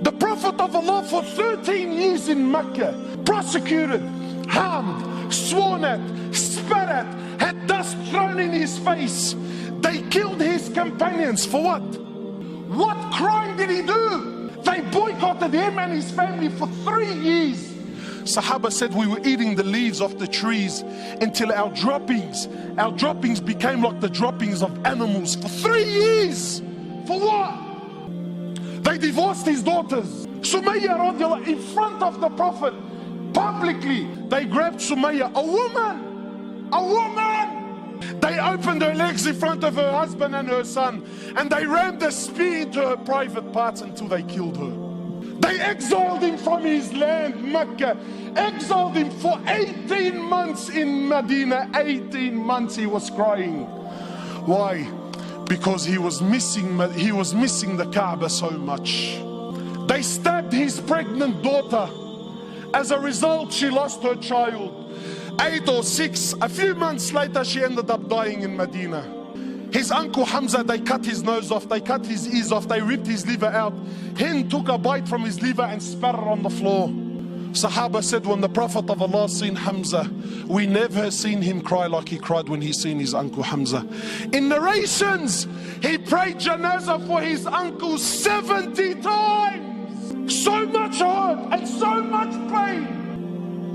The Prophet of Allah for 13 years in Mecca, prosecuted, harmed, sworn at, spat at, had dust thrown in his face. They killed his companions for what? What crime did he do? They boycotted him and his family for 3 years. Sahaba said we were eating the leaves of the trees until our droppings became like the droppings of animals for 3 years. For what? They divorced his daughters. Sumayya radiallahu in front of the Prophet, publicly, they grabbed Sumayya, a woman. They opened her legs in front of her husband and her son, and they rammed a spear into her private parts until they killed her. They exiled him from his land, Mecca, exiled him for 18 months in Medina. 18 months he was crying. Why? Because he was missing the Kaaba so much. They stabbed his pregnant daughter. As a result, she lost her child. 8 or 6, a few months later, she ended up dying in Medina. His uncle Hamza, they cut his nose off, they cut his ears off, they ripped his liver out. Hind took a bite from his liver and spat it on the floor. Sahaba said when the Prophet of Allah seen Hamza, we never seen him cry like he cried when he seen his uncle Hamza. In narrations, he prayed janazah for his uncle 70 times. So much hurt and so much pain.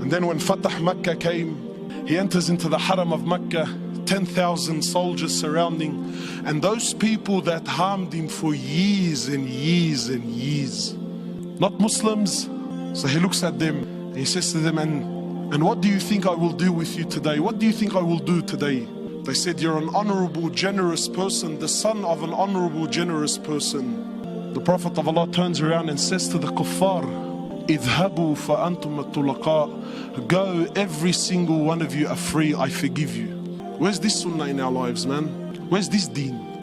And then when Fatah Makkah came, he enters into the Haram of Makkah, 10,000 soldiers surrounding, and those people that harmed him for years and years and years, not Muslims. So he looks at them and he says to them, and what do you think I will do with you today? What do you think I will do today? They said, you're an honorable, generous person, the son of an honorable, generous person. The Prophet of Allah turns around and says to the kuffar, idhabu fa antum at-tulaqa. Go, every single one of you are free, I forgive you. Where's this sunnah in our lives, man? Where's this deen?